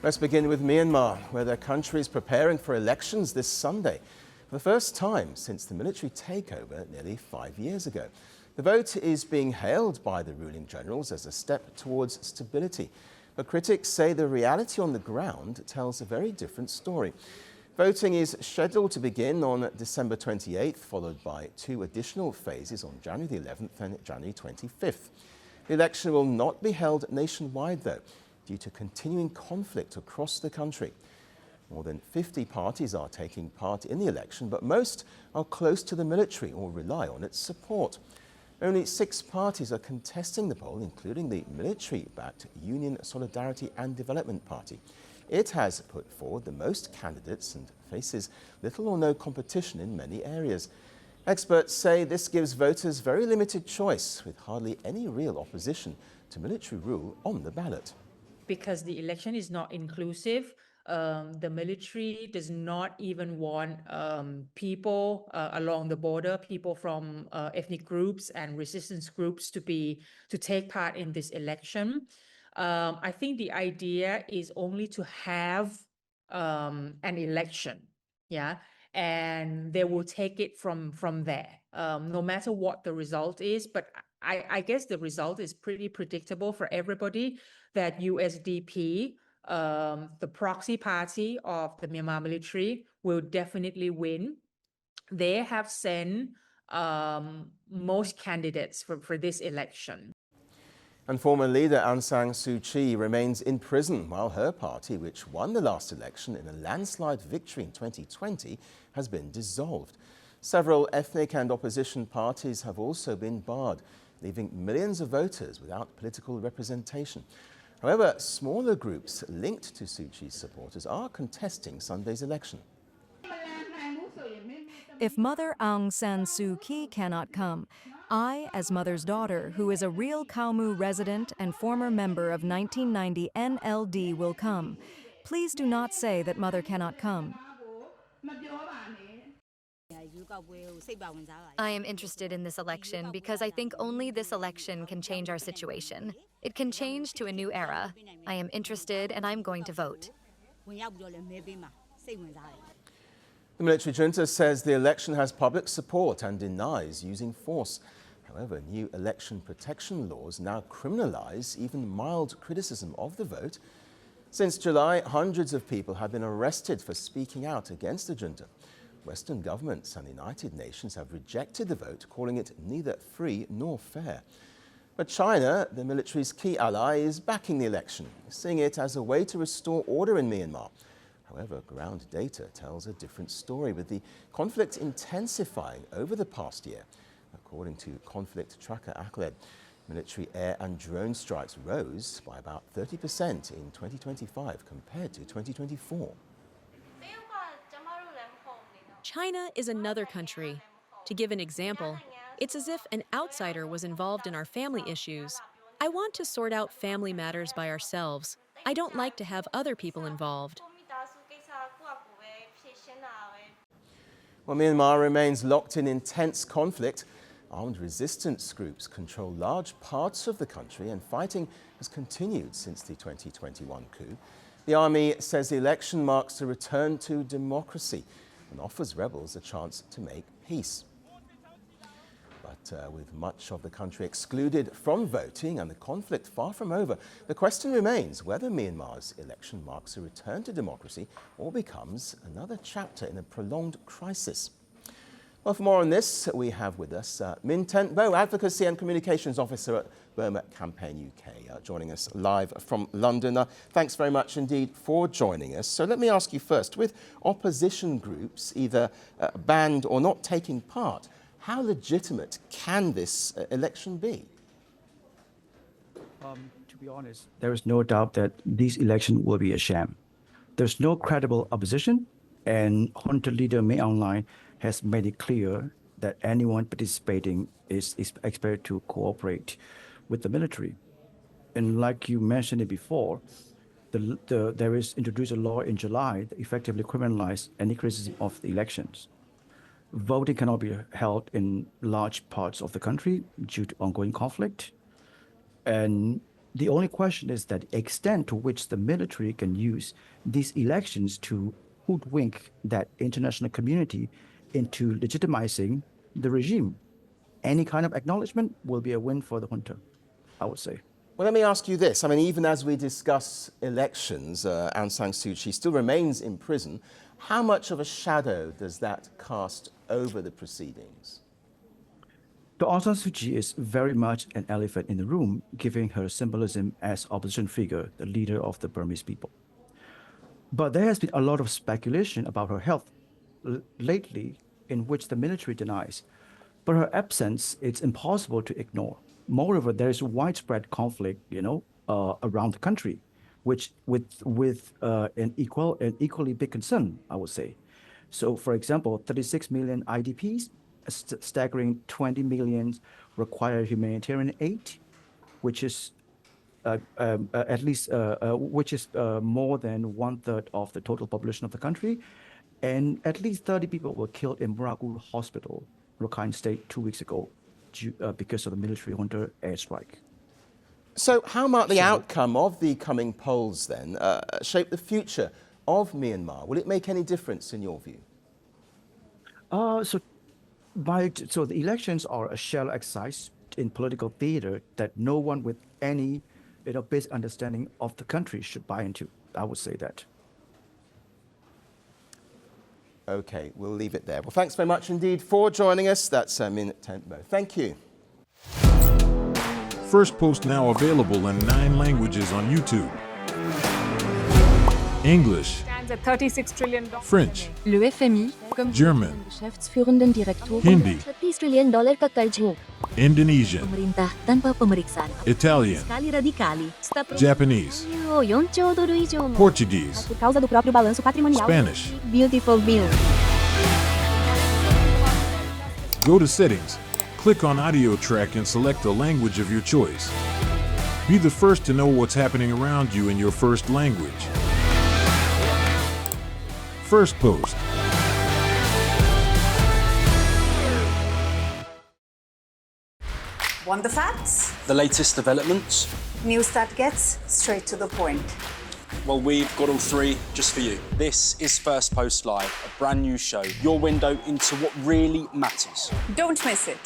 Let's begin with Myanmar, where their country is preparing for elections this Sunday, for the first time since the military takeover nearly 5 years ago. The vote is being hailed by the ruling generals as a step towards stability, but critics say the reality on the ground tells a very different story. Voting is scheduled to begin on December 28th, followed by 2 additional phases on January 11th and January 25th. The election will not be held nationwide, though, due to continuing conflict across the country. More than 50 parties are taking part in the election, but most are close to the military or rely on its support. Only 6 parties are contesting the poll, including the military-backed Union Solidarity and Development Party. It has put forward the most candidates and faces little or no competition in many areas. Experts say this gives voters very limited choice, with hardly any real opposition to military rule on the ballot. Because the election is not inclusive, the military does not even want people along the border, people from ethnic groups and resistance groups to take part in this election. I think the idea is only to have an election, yeah, and they will take it from there, no matter what the result is. But I guess the result is pretty predictable for everybody, that USDP, the proxy party of the Myanmar military, will definitely win. They have sent most candidates for this election. And former leader Aung San Suu Kyi remains in prison, while her party, which won the last election in a landslide victory in 2020, has been dissolved. Several ethnic and opposition parties have also been barred, leaving millions of voters without political representation. However, smaller groups linked to Suu Kyi's supporters are contesting Sunday's election. If Mother Aung San Suu Kyi cannot come, I, as Mother's daughter, who is a real Khao Mu resident and former member of 1990 NLD, will come. Please do not say that Mother cannot come. I am interested in this election because I think only this election can change our situation. It can change to a new era. I am interested and I'm going to vote. The military junta says the election has public support and denies using force. However, new election protection laws now criminalize even mild criticism of the vote. Since July, hundreds of people have been arrested for speaking out against the junta. Western governments and the United Nations have rejected the vote, calling it neither free nor fair. But China, the military's key ally, is backing the election, seeing it as a way to restore order in Myanmar. However, ground data tells a different story, with the conflict intensifying over the past year. According to conflict tracker ACLED, military air and drone strikes rose by about 30% in 2025 compared to 2024. China is another country. To give an example, it's as if an outsider was involved in our family issues. I want to sort out family matters by ourselves. I don't like to have other people involved. Well, Myanmar remains locked in intense conflict. Armed resistance groups control large parts of the country, and fighting has continued since the 2021 coup. The army says the election marks a return to democracy and offers rebels a chance to make peace. But with much of the country excluded from voting and the conflict far from over, the question remains whether Myanmar's election marks a return to democracy or becomes another chapter in a prolonged crisis. Well, for more on this, we have with us Min Tent Bo, Advocacy and Communications Officer at Burma Campaign UK, joining us live from London. Thanks very much indeed for joining us. So let me ask you first, with opposition groups either banned or not taking part, how legitimate can this election be? To be honest, there is no doubt that this election will be a sham. There's no credible opposition, and junta leader Min Aung Hlaing has made it clear that anyone participating is expected to cooperate with the military. And like you mentioned it before, there is introduced a law in July that effectively criminalized any criticism of the elections. Voting cannot be held in large parts of the country due to ongoing conflict. And The only question is that the extent to which the military can use these elections to hoodwink that international community into legitimizing the regime. Any kind of acknowledgement will be a win for the junta, I would say. Well, let me ask you this. I mean, even as we discuss elections, Aung San Suu Kyi still remains in prison. How much of a shadow does that cast over the proceedings? Aung San Suu Kyi is very much an elephant in the room, giving her symbolism as opposition figure, the leader of the Burmese people. But there has been a lot of speculation about her health lately, in which the military denies. But her absence, it's impossible to ignore. Moreover, there is widespread conflict, around the country, which with an equally big concern, I would say. So, for example, 36 million IDPs, a staggering 20 million require humanitarian aid, which is more than 1/3 of the total population of the country, and at least 30 people were killed in Muragu Hospital, Rakhine State, 2 weeks ago, because of the military junta airstrike. So how might the outcome of the coming polls then shape the future of Myanmar? Will it make any difference in your view? So the elections are a shallow exercise in political theater that no one with any basic understanding of the country should buy into. I would say that. Okay, we'll leave it there. Well, thanks very much indeed for joining us. That's Min Tent Mo. Thank you. Firstpost now available in 9 languages on YouTube. English, $36 trillion. French, Le FMI, comme German, Geschäftsführenden Direktor, Hindi, $30 trillion kakarjo. Indonesian, Pemerintah tanpa pemeriksaan. Italian, Sekali radikali. Japanese, 4兆ドル以上も Portuguese, por causa do próprio balanço patrimonial. Spanish. Beautiful bill. Go to Settings, click on Audio Track and select the language of your choice. Be the first to know what's happening around you in your first language. Firstpost. Want the facts? The latest developments? News that gets straight to the point. Well, we've got all 3 just for you. This is Firstpost Live, a brand new show, your window into what really matters. Don't miss it.